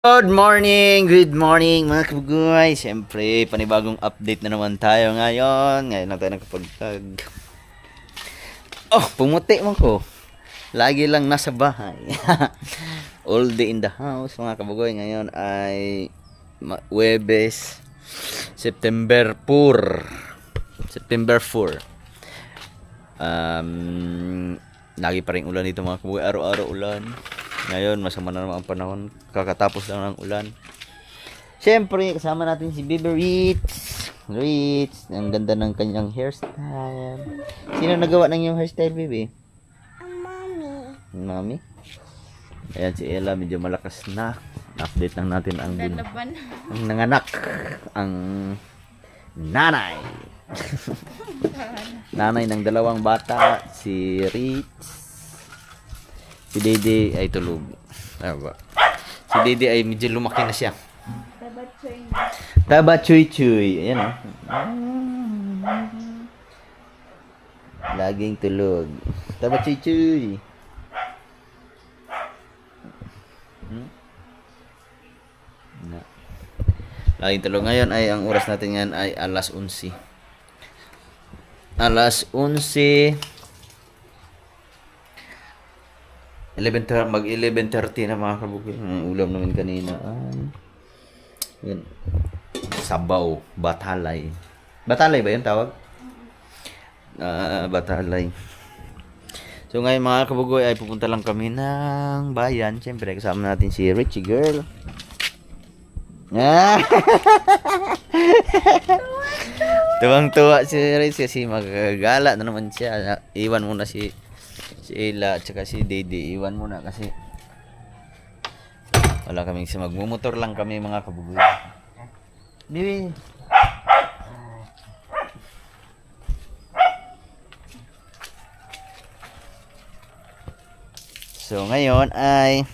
Good morning mga kabugoy. Siyempre, panibagong update na naman tayo ngayon. Ngayon lang tayo nakapagtag. Oh, pumuti mo ko. Lagi lang nasa bahay. All day in the house mga kabugoy. Ngayon ay Huwebes, September 4. September 4. Lagi pa rin ulan dito mga kabugoy. Araw-araw ulan. Ngayon, masama na naman ang panahon. Kakatapos lang ng ulan. Siyempre, kasama natin si Baby Ritz. Ang ganda ng kanyang hairstyle. Sino nagawa ng iyong hairstyle, baby? Ang mami. Mami? Ayan si Ella, medyo malakas na. Update lang natin ang nanganak. Ang nanay. Nanay ng dalawang bata, si Ritz. Si Dede ay tulog. Si Dede ay medyo lumaki na siya. Taba chuy chuy. Ayan o. Laging tulog. Taba chuy chuy. Laging tulog. Ngayon ay ang oras natin yan ay alas 11. Alas 11. 11:30 na mga kabukid. Ulam namin kanina yan. Sabaw, batalay. Batalay ba 'yung tawag? Batalay. So ngayon mga kabugoy ay pupunta lang kami ng bayan. Siyempre kasama natin si Richie Girl. Tuwang-tuwa si Richie kasi magagala na naman siya. Iwan muna si Ella at saka si Dede, iwan muna kasi wala kaming magmumotor lang kami mga kabugoy. Bibi. So ngayon ay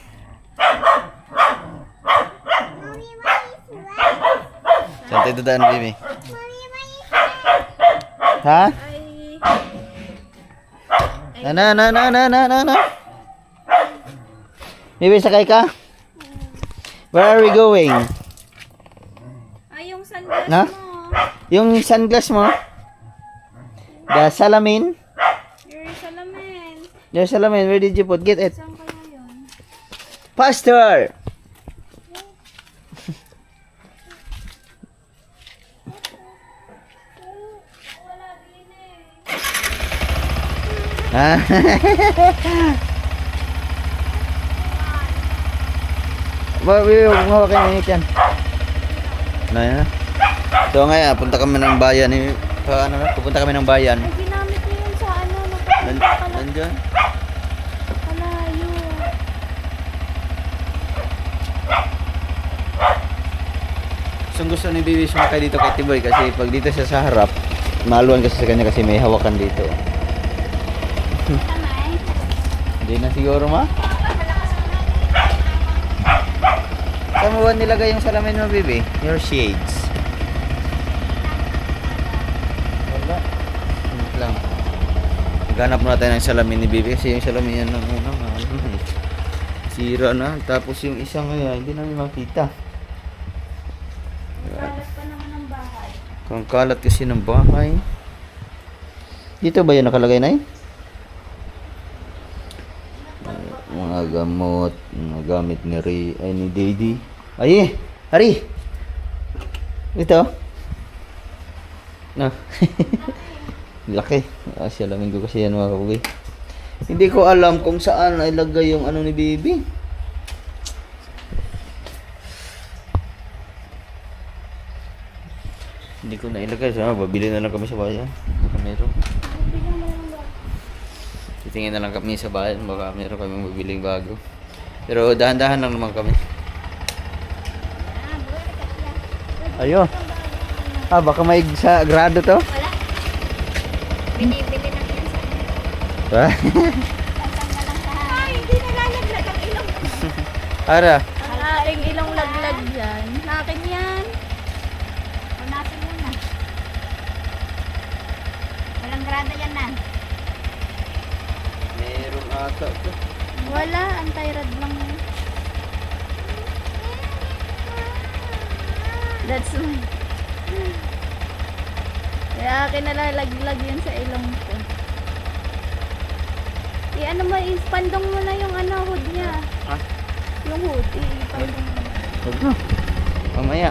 saan tayo dadaan, Bibi? Ha? Na. Bibi, sakay ka? Where are we going? Ay, yung sunglass Na? mo. Yung sunglass mo? The salamin? Your salamin. Where did you put? Get it. Saan kaya yun? Faster! Wala din eh. Ha? Huwag kayo yan. Na. So ngayon, punta kami ng bayan. Pupunta kami ng bayan. Ay, ginamit niyo yun sa ano. Nandyan? Palayo. Gusto ni Bibi sumakay dito kay Tiboy kasi pag dito siya sa harap, maluwan kasi sa kanya kasi may hawakan dito. Kamay. Hindi na siguro ma? Saan mo ba nilagay yung salamin mo, Bibi? Your shades. Wala. Wait lang. Ganap muna tayo ng salamin ni Bibi kasi yung salamin yan sira na. Tapos yung isang hindi namin makita. Kalat pa naman ng bahay. Kung kalat kasi ng bahay. Dito ba yun nakalagay na mga gamot, mga gamit ni Daddy. Ay, Ari! Ito. No. Laki. Salamin ko kasi yan mga kabugoy. Hindi ko alam kung saan ay lagay yung ano ni Baby. Hindi ko na ilagay. Babili na lang kami sa bayan. Baka meron. Titingin na lang kami sa bayan. Baka meron kami mabiling bago. Pero dahan-dahan lang naman kami. Ayun. Baka may sa grado to? Wala. Binibili lang yan sa Ay, hindi nalalaglag ang ilong. Ara. Ang aking ilong laglag yan. Akin yan. Punasin mo na. Walang grada yan na. Meron ata to. Wala, anti-rad lang yun. That's my... Kaya kinalalaglag yun sa ilong ko. Ano mo, ispandong mo na yung hood niya. Ha? Yung hood, ipandong mo. Huwag mo. Mamaya.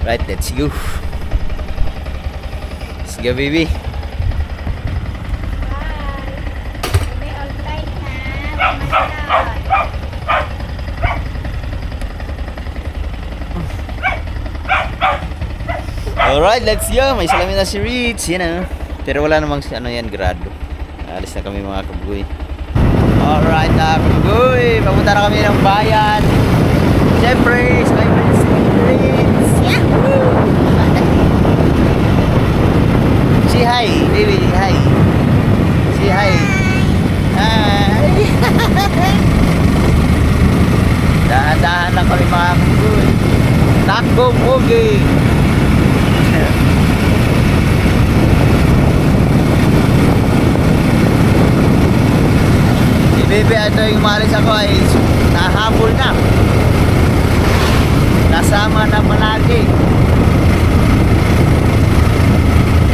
Right, let's go. Let's go, baby. May all tight na. Masarap. Alright, let's go. May salamin na si Ritz. Yan ah. Pero wala namang ano yan, grado. Alis na kami mga kabugoy. Alright na kabugoy. Papunta na kami ng bayan. Siyempre, sa my friends si Ritz. Yahoo! Say hi, baby. Hi. Say hi. Hi. Dahan-dahan lang kami mga kabugoy. Takbo Mugi. Bebe, ito yung umalis ako ay nahabol na. Nasama na palagi.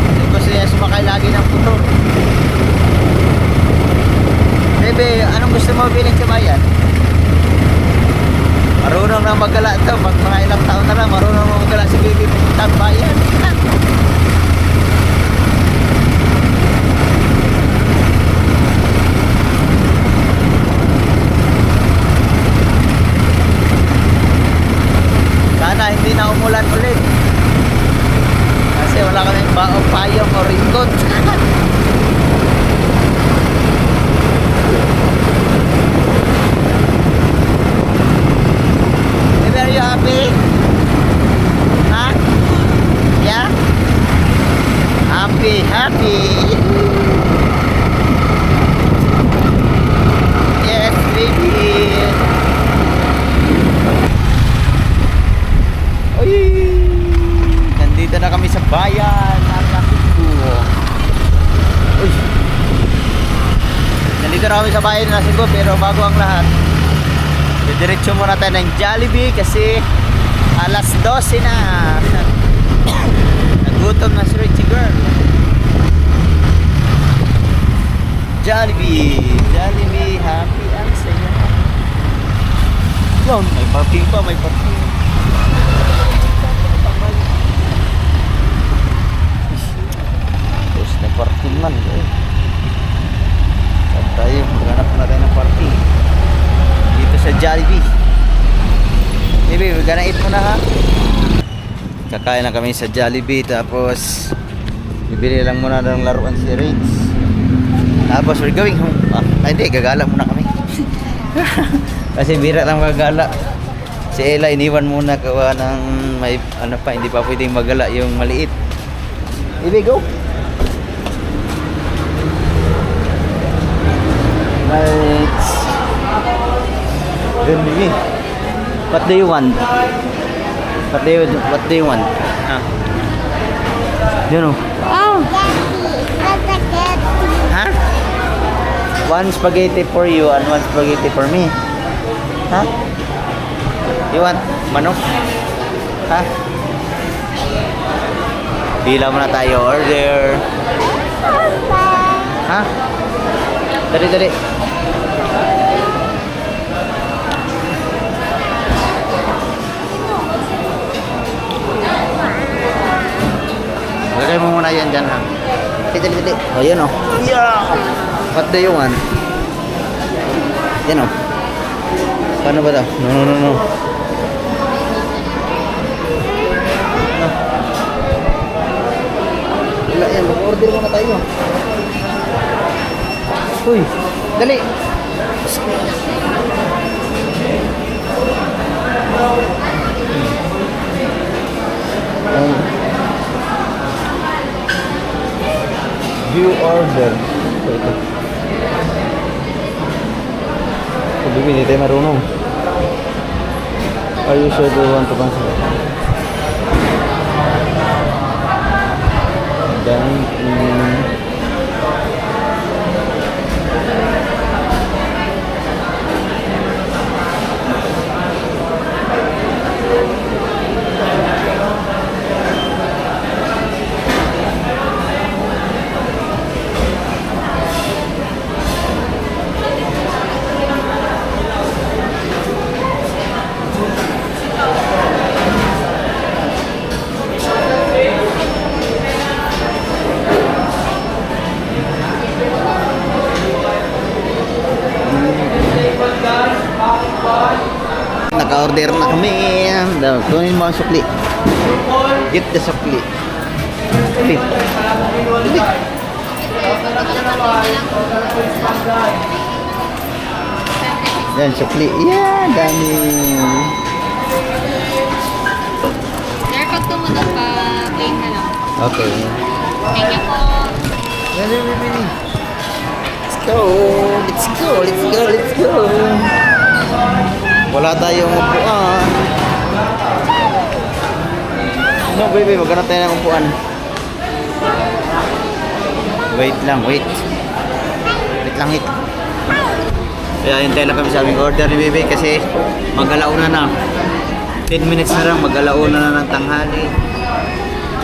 Hindi ko siya sumakay lagi ng puto. Bebe, anong gusto mo bilhin sa bayan? Marunong na magala ito. Mga ilang taon na lang, marunong na magala si Bebe pupuntang bayan. Sana hindi na umulan ulit. Kasi wala kaming baong payong o ringkot. Are you happy? Huh? Yeah? Happy, happy. Yes, baby. Uy! Nandito na kami sa bayan. Uy! Nandito na kami sa bayan ng Cebu, pero bago ang lahat, diretso muna tayo ng Jollibee kasi alas 12 na. Nagutom na si Richie girl. Jollibee, Jollibee, happy ang saya. Yun, may parking pa, may parking. Tapos na parking man. Saan tayo? Maghanap na tayo ng parking dito sa Jollibee. Baby, we're gonna eat muna ha. Kakain lang kami sa Jollibee. Tapos bibili lang muna ng laruan si Rins. Tapos we're going home. Hindi, gagala muna kami. Kasi bira lang gagala. Si Ella iniwan muna kawa ng may ano pa, hindi pa pwedeng magala yung maliit. Baby, go. Right. Good baby. What do you want? What do you want? You know. Oh! Huh? One spaghetti for you and one spaghetti for me. Huh? You want manok? Huh? Bila muna tayo order. Huh? Dali, dali. Lagay mo muna yan dyan ha. Dali, dali. O yan o. Yeah! What do you want? Yan o. Paano ba daw? No, no, no, no. Wala yan. Mag-order muna tayo. Uy, dali. View order. Ito. Sabi, hindi tayo marunong. Are you sure you want to cancel? Then, Order na kami. Daw, kunin mo ang sukli. Get the sukli. Sukli. Sukli. Yan, sukli. Yeah, dami. Haircut ko muna pa, plain na lang. Okay. Thank you po. Let's go. Let's go. Let's go. Let's go. Wala tayong upuan. No, baby, maghanap tayo ng upuan. Wait lang, wait. Wait lang, wait. Kaya hintay lang kami sa aming order ni baby kasi mag-alauna na. 10 minutes na lang, mag-alauna na ng tanghali.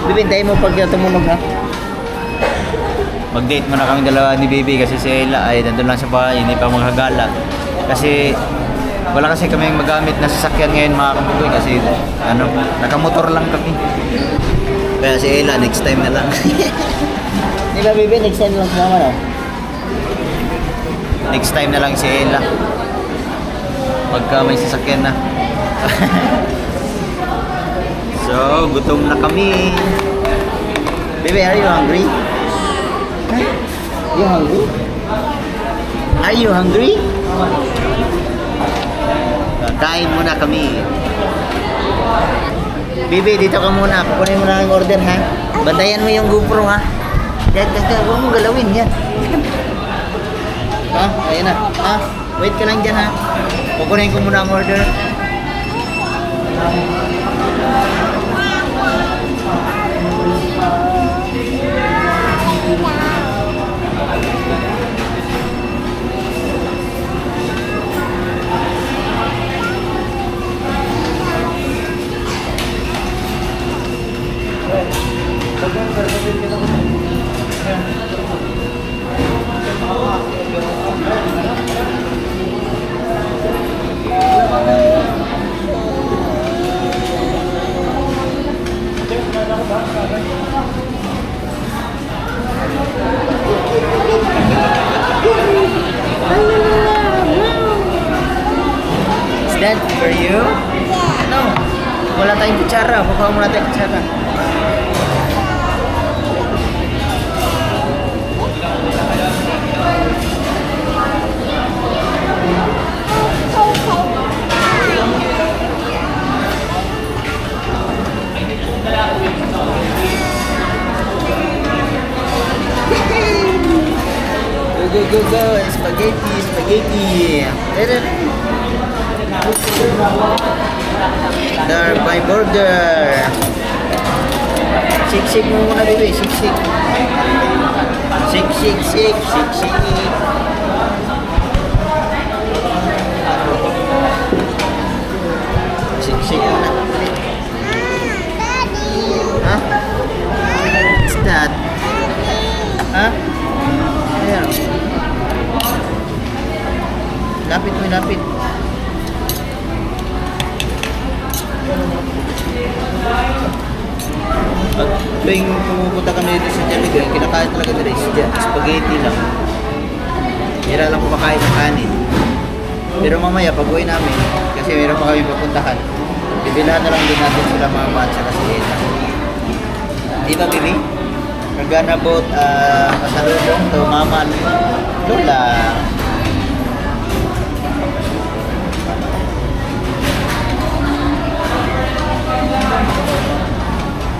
Baby, hintayin mo pag tumunog ha. Mag-date muna kami dalawa ni baby kasi si Ella ay nandun lang sa bahay, hindi pa maghagala. Kasi wala kasi kami magamit na sasakyan ngayon mga kabugoy kasi ano, nakamotor lang kami. Kaya si Ella next time na lang. Di ba baby, next time lang sama no? Next time na lang si Ella. Pagka may sasakyan na. So, gutom na kami. Baby, are you hungry? You hungry? Are you hungry? Kain muna kami. Baby, dito ka muna. Kukunin mo na ang order, ha? Bantayan mo yung GoPro, ha? Huwag mong galawin, yan. Ha? Ayan na. Ha? Wait ka lang dyan, ha? Kukunin ko muna ang order. Is that for you? No. Wala tayong kutsara. Kukuha muna tayong kutsara. Go. Spaghetti, spaghetti. There, my burger. Shake mo muna, baby. Shake. Shake. Shake muna. Huh? What's that? Huh? Ayan. Lapit. At tuwing pumupunta kami dito sa Jollibee, kinakain talaga nila is spaghetti lang. Hira lang kumakain ng kanin. Pero mamaya pag uwi namin, kasi meron pa kami papuntahan, bibilhan na lang din natin sila mga matcha kasi ito. Di ba, baby? We're gonna both pasalubong to Mama and Lola.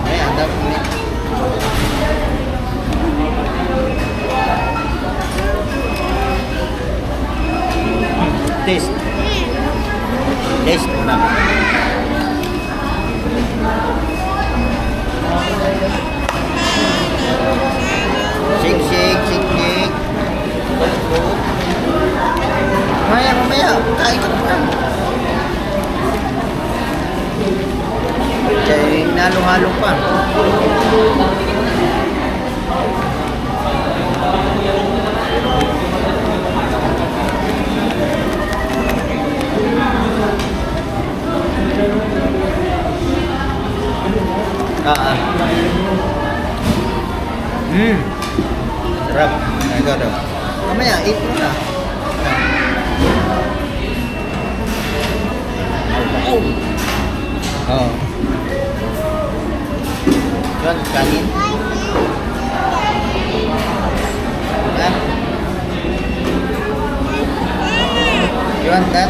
Ayan, dapat ulit. Taste. Taste muna. Shake. Mamaya. Kain ka pa. Kaya nalong-halong pa. Sarap. Ikaw daw. Mamaya, eat mo na. Oh. Yun, kanin. Ha? You want that?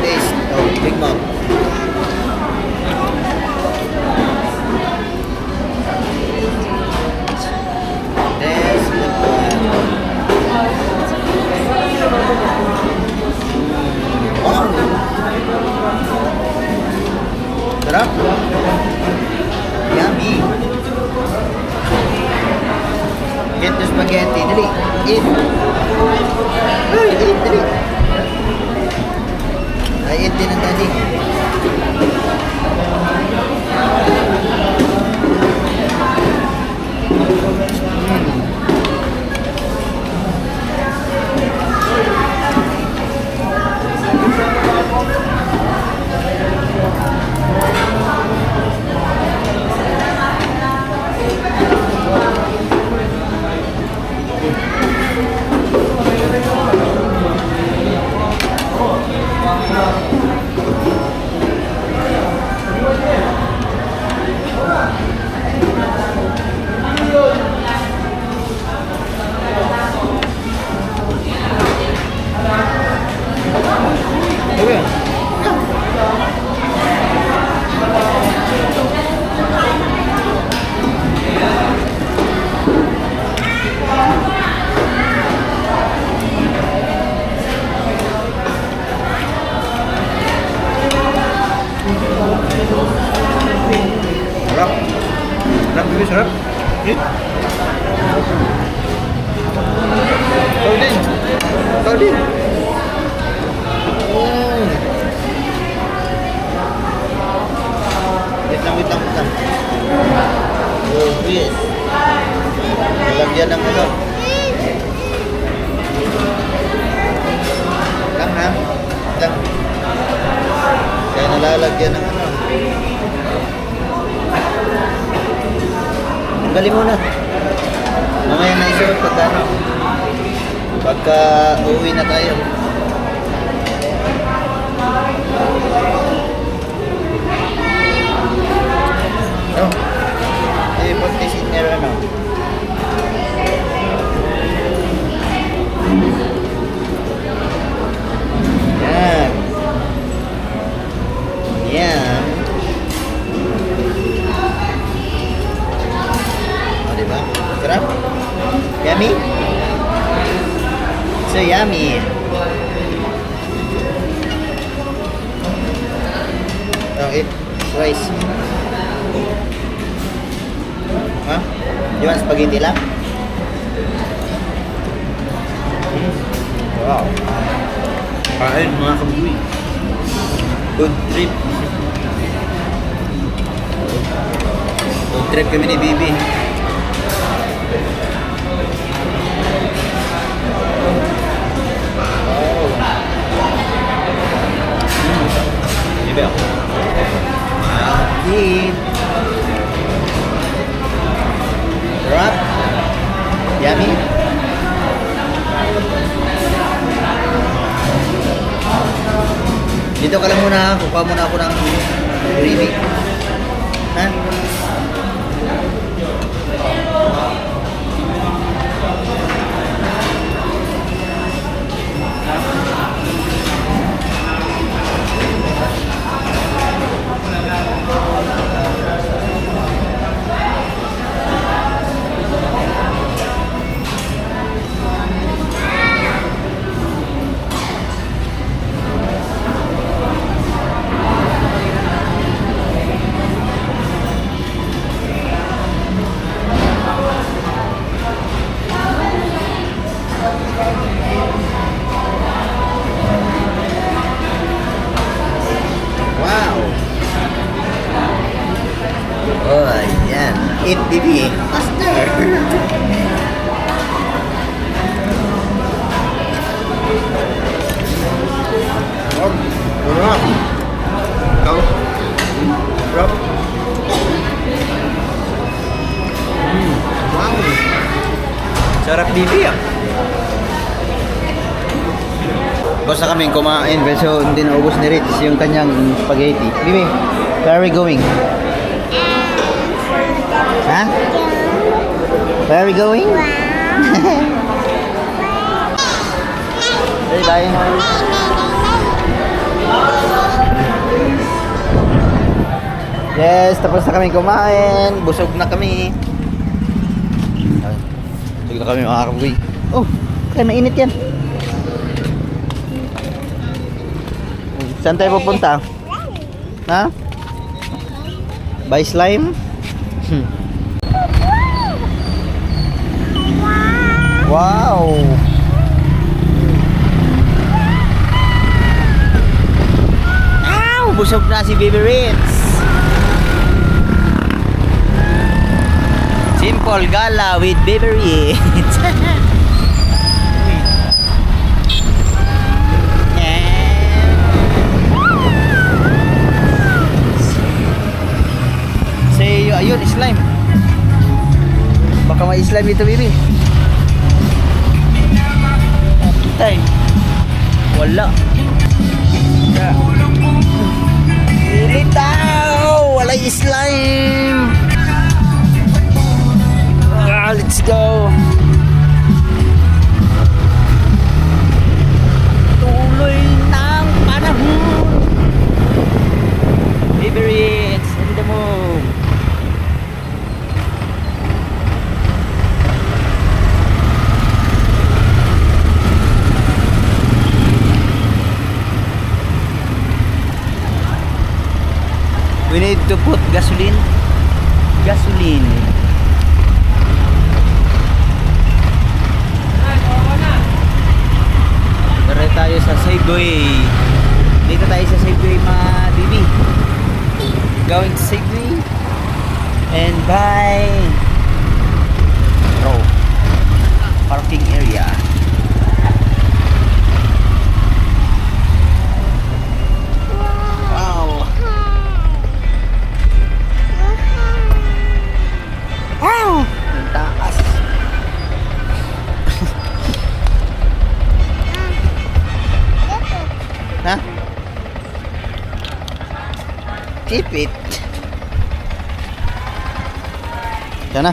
Taste. Oh, Big Mom. Taste the one. Wow! Sarap? Yummy! Get the spaghetti. Dali. Eat. Ay, eat. Dali. Ay, eat din ang daddy. Sarap. Sarap, baby, sarap. Eat. Kau din. Wait lang. Oh, yes. Lalagyan ng ano. Lang ha. Lang. Kaya nalalagyan ng ano. Tanggalin muna. Mamaya na isuot pagka ano. Pagka uwi na tayo. Oh. I-put this in there ano. Yan. Yan. O, diba? Sarap? Yummy? So yummy. Oh, eat rice. Huh? You want spaghetti lang? Wow. Kain mga kabuy. Good trip. Good trip kami ni Bibi. Bibi ako. Eat. Sarap. Yummy. Dito ka lang muna. Kukuha muna ako ng gravy. Ha? Eat, Bibi. Faster. Oh, sarap. Ikaw? Sarap. Wow. Sarap, Bibi, ah. Tapos na kami kumain, so hindi naubos ni Rich yung kanyang spaghetti. Bibi, where are we going? Ha? Where are we going? Bye bye. Yes, tapos na kami kumain. Busog na kami. Busog na kami mga kabugoy. Oh, kaya mainit yan. Saan tayo pupunta? Ha? By slime? Wow! Ow! Busog na si Baby Ritz. Simple gala with Baby Ritz. Say, ayun, slime. Baka may slime dito, Baby. Tay. Wala. Litaw! Wala slime! Let's go! Tuloy ng panahon! Baby Ritz, in the move! We need to put gasoline. Gasoline. Tara tayo sa Segway. Dito tayo sa Segway mga bibi. Going to Segway. And buy row. Parking area. Wow! Ang taas. Ha? Keep it. Yan na.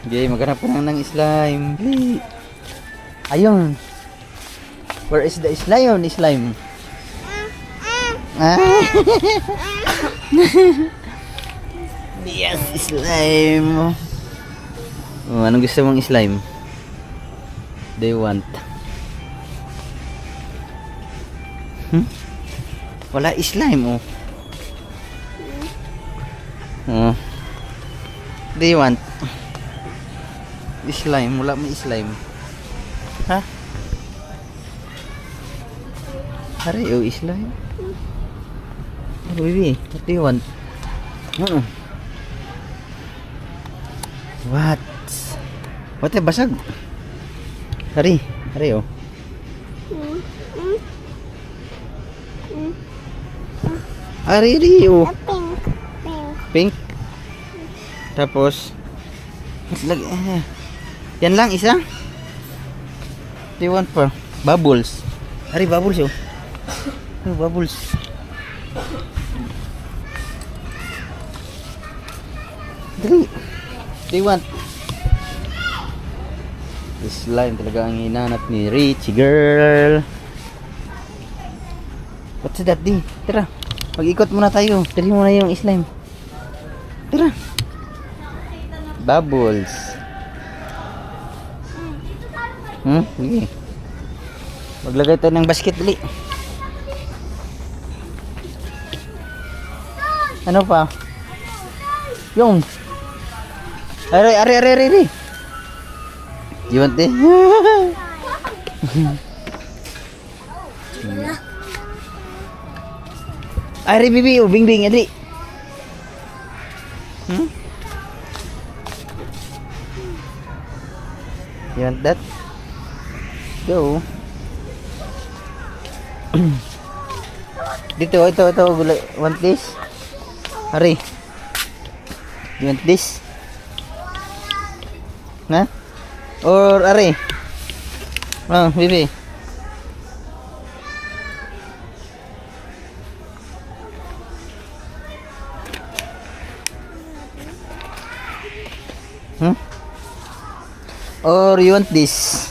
Okay, maghanap ko ng slime. Ayun. Where is the slime? Slime. Ah. Yes, slime. Oh, anong gusto mong slime? They want. Wala slime, oh. Oh. They want. Slime, wala may slime. Ha? Hari, oh, slime. Oh, baby, what do you want? What? What eh, basag? Hari, hari, oh. Hari, oh. Pink. Tapos, lagi, yan lang, isa. Do you want for bubbles? Hari, bubbles, oh. Oh, bubbles. Dali. Do you want? This slime talaga ang hinanap ni Richie girl. What's that, di? Tara, mag-ikot muna tayo. Dali muna yung slime. Tara. Bubbles. Sige. Maglagay tayo ng basket, dali. Ano pa? Yung. Ari. You want it? Ari, bibi, oh, bing, adli. You want that? Go. Dito, ito, gulay. Want this? Hari. You want this? Ha? Or, Ari? Oh, Bibi. Hmm? Or you want this?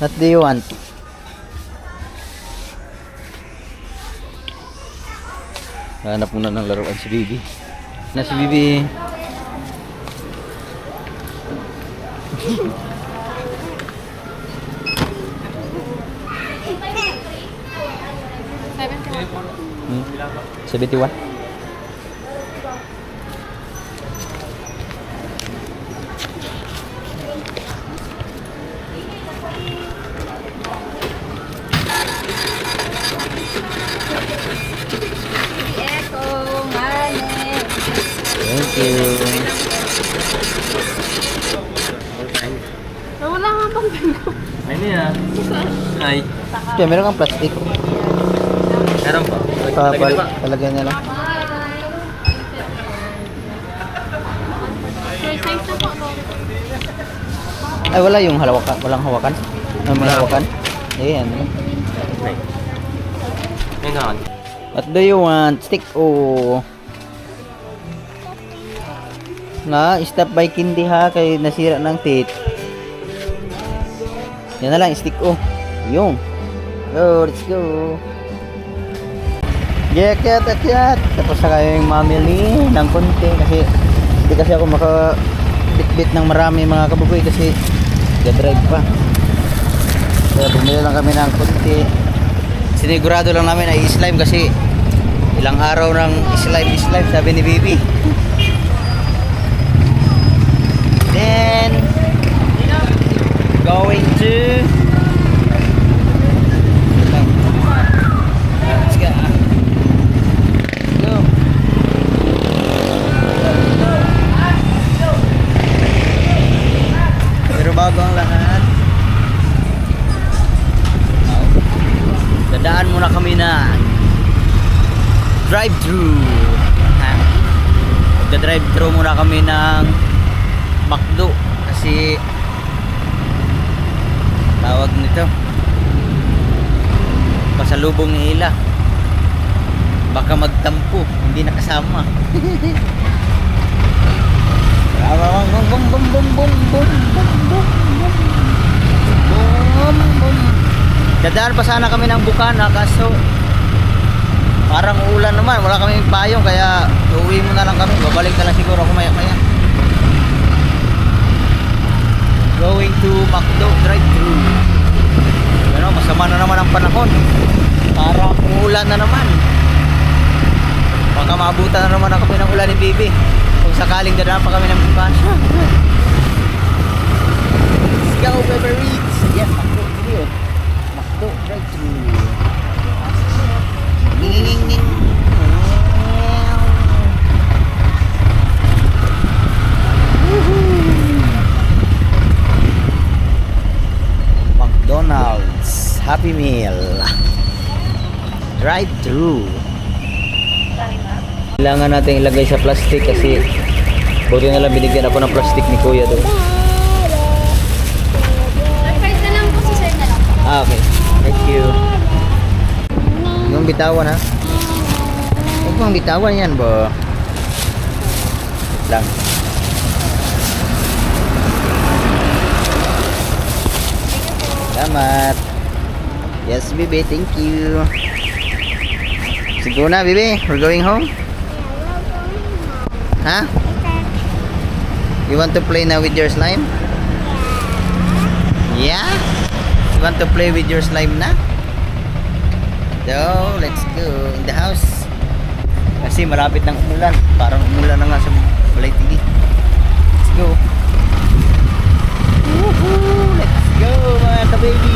What do you want? Hanap muna ng laruan si Bibi. Na si Bibi. Hmm? 71? Thank you. Wala nga bang bingo? Ano yan? Ay. Kaya meron kang plastic. Meron pa. Talagyan niya lang. Size na po ako. Ay, wala yung halawakan. Walang hawakan. May hawakan. Ayan. Ngayon. What do you want? Stick o... Na, stop by Kindi ha. Kay nasira ng teeth. Yan na lang, stick o. Yung. Go, let's go. Yeah, akyat. Tapos na kayo yung mamili ng konti. Kasi, hindi kasi ako makabitbit ng marami mga kabugoy. Kasi, drive pa. Kaya bumili lang kami ng konti. Sinigurado lang namin ay slime kasi ilang araw ng slime sabi ni Bibi. Then going to let's go. Pero bago ang lahat, dadaan muna kami na drive-thru. Magda-drive-thru muna kami ng McDo kasi tawag nito pasalubong ni Ila, baka magtampo hindi nakasama. Dadaan pa sana kami ng Bukana kaso parang ulan naman, wala kaming payong kaya uuwi muna lang kami, babalik na lang siguro ako maya going to McDo drive-thru. Ano, masama na naman ang panahon, parang uulan na naman, baka maabutan na naman kami ng ulan ni Bibi kung sakaling dadaan pa kami ng Bukana. Let's go, Uber Eats. Yes, McDo video. McDo drive-thru. Ning. McDonald's Happy Meal drive-thru. Kailangan natin ilagay sa plastic kasi buti na lang binigyan ako ng plastic ni Kuya doon. Kahit na lang po si sir na lang. Okay, thank you. Yung bitawan ha. Huwag mong bitawan yan bo. Wait lang. Salamat. Yes, Bibi, thank you. Siguro na, Bibi. We're going home? Ha? You want to play now with your slime? Yeah? You want to play with your slime na? So, let's go in the house. Kasi malapit ng umulan. Parang umulan na nga sa Balay-Tigi. Let's go. Woohoo! Let's go mga ka-baby.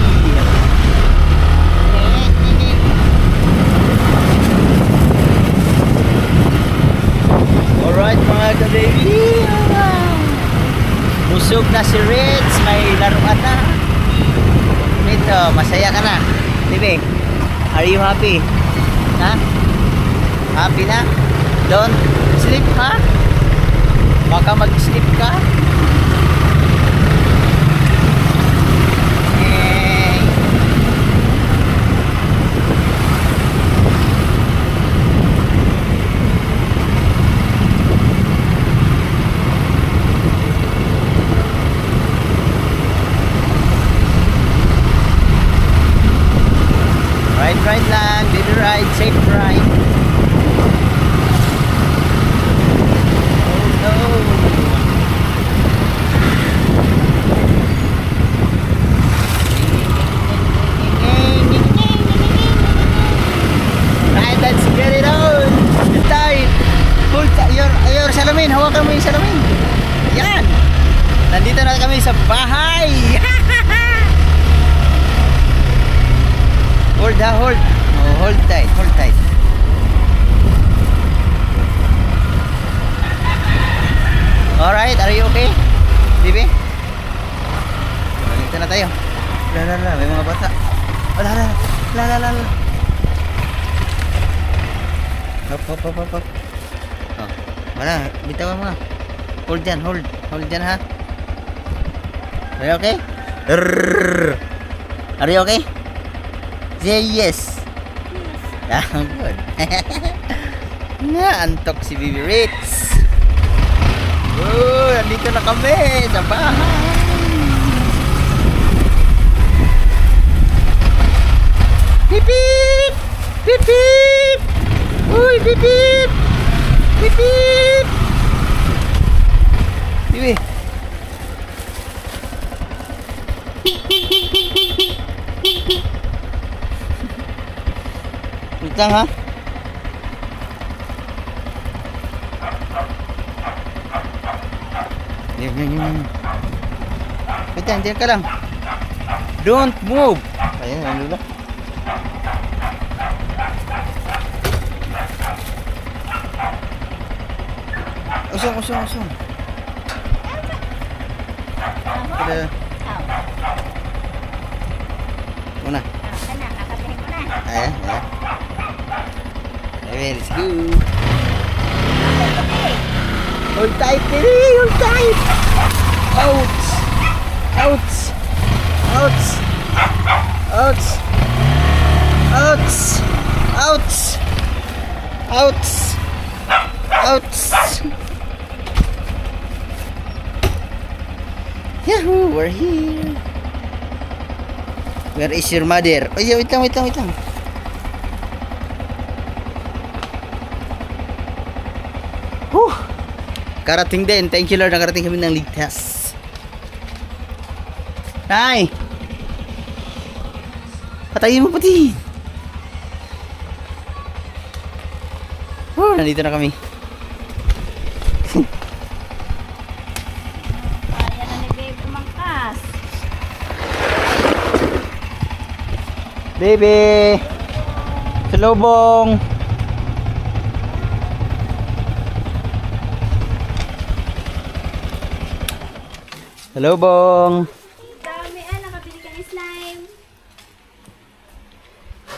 Alright mga ka-baby. Busog na si Ritz. May laruan na. Ito. masaya ka na. Bibi, are you happy? Ha? Happy na? Don't sleep, ha? Baka mag-sleep ka? Yay! Ride lang, baby ride, safe ride. Oh no. Right, let's get it on. The tide. Pull your salamin, hawakan mo yung salamin. Yan. Nandito na kami sa bahay. Hold ha, hold. Oh, hold tight, hold tight. Alright, are you okay? Bibi? Dito na tayo. La, may mga bata. Oh, la. Hop. Oh, wala, bitawan mo. Hold dyan, hold dyan ha. Are you okay? Are you okay? Say yes. Ah, good. Naantok si Bibi Ritz. Oh, nandito na kami sa bahay. Pip pip! Pip pip! Uy, pip pip! Pip pip! Bibi. Wait lang ha. Yan. Wait lang, diyan ka lang. Don't move. Ayan, ano lang. Usong. Kada. Muna. Ayan. Okay, let's go. Hold tight, baby. Hold tight. Ouch. Yahoo, we're here. Where is your mother? Oh, yeah, wait lang. Whew. Karating din. Thank you Lord, nakarating kami ng ligtas. Nay! Patayin mo pati. Nandito na kami. Kaya na ni Babe umangkas. Baby! Salubong! Salubong! Dami nakabili ka ng slime.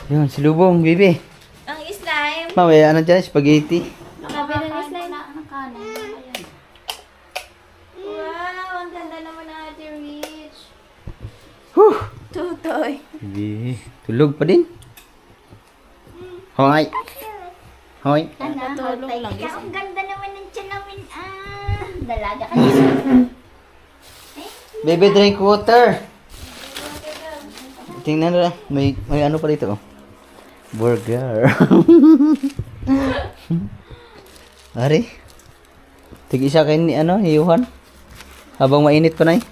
Yun, salubong, baby. Ang slime. Mamaya, ano dyan? Spaghetti. Nakabili ng slime. Ang kanin. Wow, ang ganda naman na Ate Rich. Whew! Tutoy. Baby, tulog pa din. Hoy! Natulog lang. Ang ganda naman ng tiyan namin. Dalaga ka. Baby, drink water. Tingnan na. May ano pa dito. Burger. Ari. Tig-isa kayo ni Yuhan. Habang mainit pa na eh.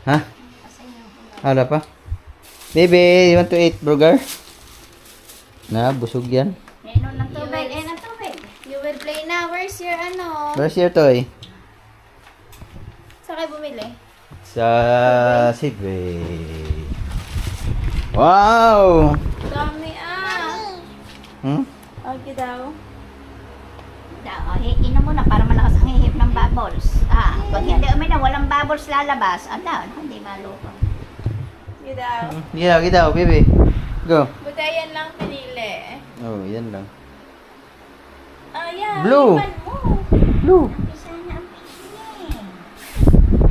Ha? Wala pa? Baby, you want to eat burger? Na, busog yan. Meron ng tubig. Ng tubig. You will play na. Where's your Where's your toy? Saan kayo bumili? Sa Sidway. Wow! Dami Hmm? Okay daw. Inom mo na para malakas ang hihip ng bubbles. Pag hindi uminom, walang bubbles lalabas. Hindi malupa. Gitaw. Gitaw, baby. Go. Buti yan lang pinili. Oh, yan lang. Ah, yeah. Blue. ipan mo. Blue. Isa na ang pili.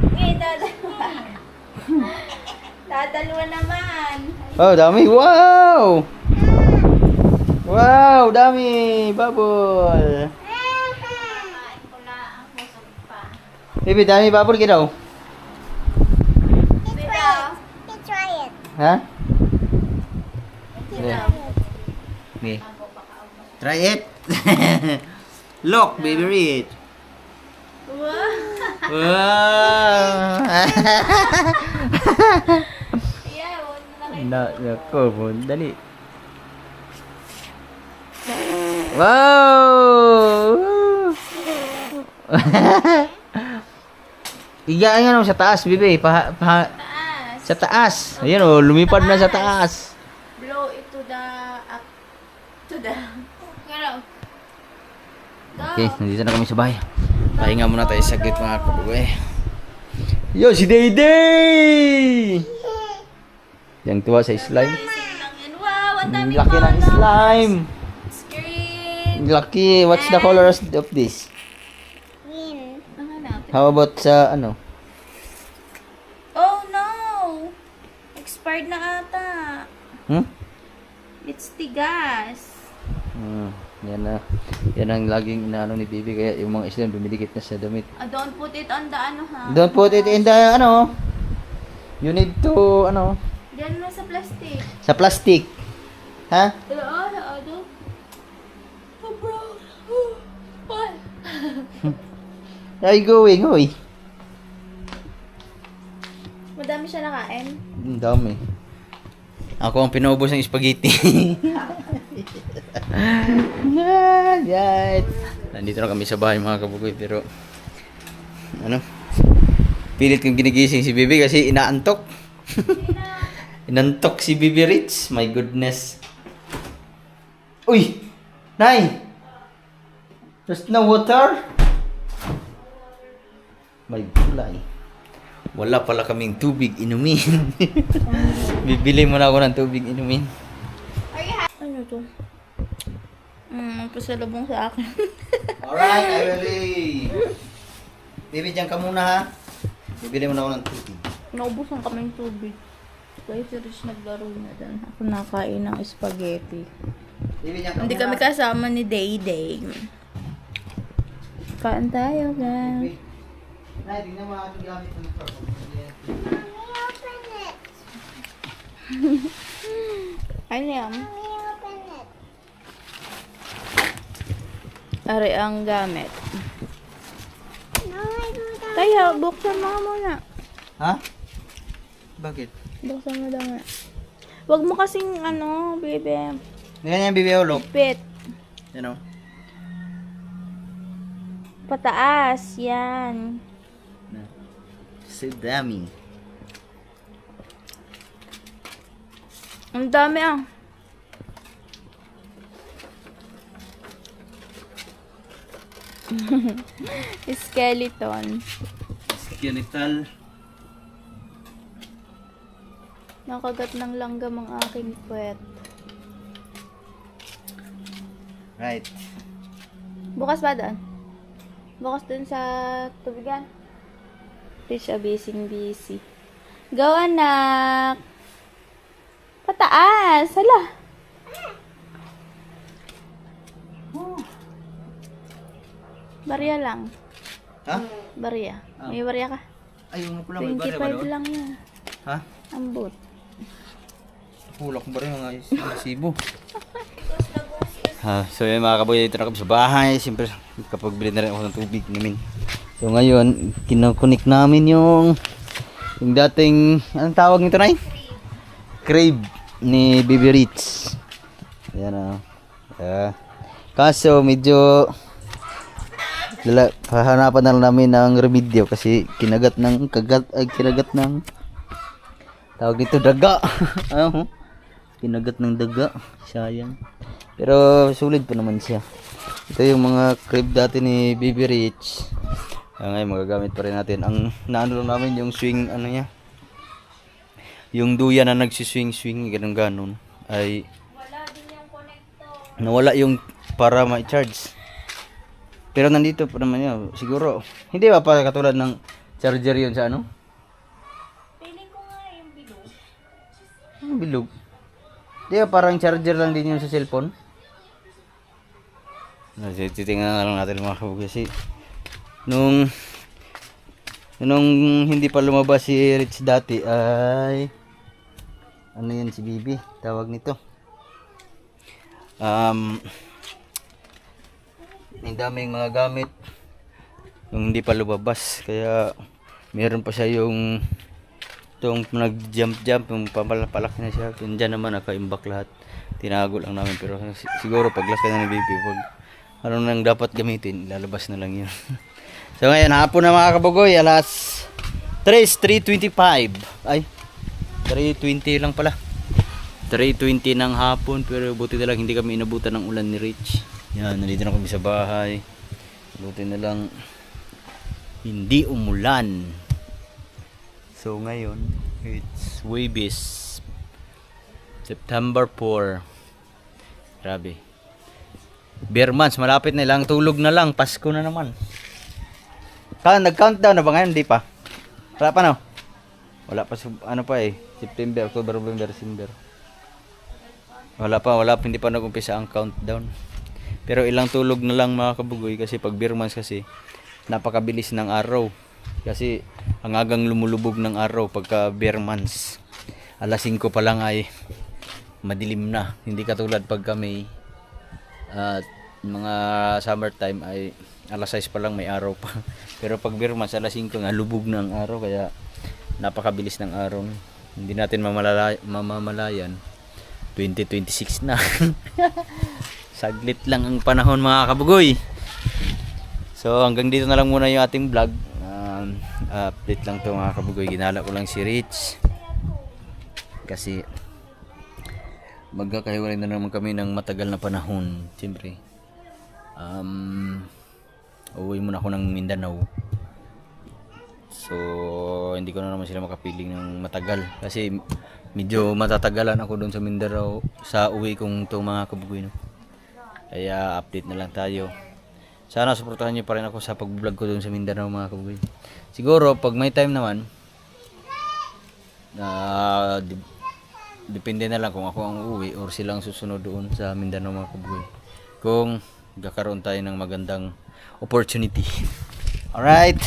Ngayon, dadalawa. Dadalawa naman. Oh, dami. Wow! Wow, dami. Bubble. Kain ko na ang busog pa. Baby, dami bubble gitaw. Gitaw. Let's try it. Ha? Gitaw. Me. Try it. Look, baby Rich. Wow. Wow. Yeah, huwag na kayo. Nako, dali. Wow! Igaan nga sa taas, bibi. Taas. Sa taas. Ayan oh, lumipad na sa taas. Blow it to the... up. To the... Go. Okay, nandito na kami sa bahay. Pahinga muna tayo saglit mga kabugoy. Yo, si Dayday! Yang tuwa sa slime. Amazing lang yan. Wow, ang Ang daming laki ng colors. slime. Screen. Ang laki. What's the colors of this? Green. Ano natin? How about sa ano? Oh no! Expired na ata. Hmm? It's tigas. Yan na. Yan ang laging inaano ni Bibi kaya yung mga slime dumidikit na sa damit. Don't put it on the ano ha. Don't put it in the ano. You need to ano, Diyan na sa plastic. sa plastic. Ha? Ano? Oh bro. What? Are you going, hoy? Madami siya nakain. Ang dami. Ako ang pinubos ng spaghetti. Right. Nandito na kami sa bahay mga kabugoy pero ano? Pilit kong ginigising si Bibi kasi inaantok. Inantok si Bibi Rich. My goodness. Uy! Nay! There's no water? May gulay. Wala pala kaming tubig inumin. Bibili muna ako ng tubig inumin. Ano to? Pasalubong sa akin. Alright, I will leave. Bibi, dyan ka muna ha. Bibili muna ako ng tubig. Naubusan kami ng tubig. Kaya si Rich naglaro na dyan. Ako nakain ng spaghetti. Bibi, dyan ka Hindi muna. kami kasama ni Dayday. Kain tayo, guys. Nay, tingnan mo aking gamit ng ito. Open it. Ano yan? Open it. Ari ang gamit. No, I don't have. Tayo, buksan mo muna. Ha? Bakit? Buksan mo daw nga. Huwag mo kasing ano, bebe. Ganyan yan, Bibi, ulok. Pit. Yan o. Pataas. Yan. So dami. Ang dami ah. Skeleton. Skeletal. Nakagat ng langgam ang aking puwet. Right. Bukas ba doon? Bukas doon sa tubigan? Rich, busy. Go, anak! Pataas! Hala! Barya lang. Ha? Barya. Ah. May barya ka? Ay, yung pula may barya ba 25 doon? lang yan. Ha? Ambot. Kulak ba rin mga sibo? So yun mga kaboy, dito na kami sa bahay. Siyempre, kapag bili na rin ako ng tubig namin. So ngayon, kinokonek namin yung dating, anong tawag nito na crave ni Bibi Rich. Ayan o. Kaso medyo hahanapan na lang namin ng remedyo kasi kinagat ng tawag dito daga. Ano? Kinagat ng daga. Sayang. Pero sulit pa naman siya. Ito yung mga crib dati ni Bibi Rich. Ngayon magagamit pa rin natin. Ang naano lang namin yung swing ano niya. yung duyan na nagsiswing-swing, ganun-ganon, ay nawala yung para ma-charge. Pero nandito pa naman yun. Siguro, hindi ba pa katulad ng charger yun sa ano? Feeling ko nga yung bilog. Ano bilog? Di ba parang charger lang din yun sa cellphone? Titingnan na lang natin mga kabugay. Kasi nung hindi pa lumabas si Rich dati ay ano yun si Bibi tawag nito. Ang daming mga gamit nung hindi pa lumabas, kaya meron pa siya yung itong nag-jump yung papalaki na siya. Diyan naman nakaimbak lahat, tinago lang namin, pero siguro paglaki na ni Bibi, pag ano nang dapat gamitin, lalabas na lang yun. So ngayon hapon na mga kabugoy, alas 3:25 ay 3:20 lang pala, 3:20 ng hapon, pero buti na lang hindi kami inabutan ng ulan ni Rich. Yan, nandito na kami sa bahay. Buti na lang hindi umulan. So ngayon, it's Webis, September 4. Grabe. Beer months, malapit na lang. Tulog na lang, Pasko na naman. Nag-countdown na ba ngayon? Hindi pa. Wala pa no? Wala pa, ano pa eh. September, October, November, December. Wala pa, hindi pa nag-umpisa ang countdown. Pero ilang tulog na lang mga kabugoy, kasi pag beer months kasi napakabilis ng araw. Kasi ang agang lumulubog ng araw pagka beer months. Alas 5 pa lang ay madilim na. Hindi katulad pagka may mga summertime ay alas 6 pa lang may araw pa. Pero pag beer months alas 5 nga lubog na ang araw, kaya napakabilis ng araw. Hindi natin mamamalayan 2026 na. Saglit lang ang panahon mga kabugoy. So hanggang dito na lang muna yung ating vlog. Update lang to mga kabugoy. Ginala ko lang si Rich kasi magkakahiwalay na naman kami ng matagal na panahon. Siyempre uwi muna ako ng Mindanao. So hindi ko na naman sila makapiling ng matagal kasi medyo matatagalan ako doon sa Mindanao sa uwi kong to mga kabugoy, no? Kaya update na lang tayo. Sana suportahan niyo pa rin ako sa pag-vlog ko doon sa Mindanao mga kabugoy. Siguro pag may time naman, depende na lang kung ako ang uuwi or silang susunod doon sa Mindanao mga kabugoy. Kung magkakaroon tayo ng magandang opportunity. Alright,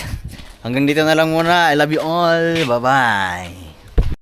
hanggang dito na lang muna. I love you all. Bye bye.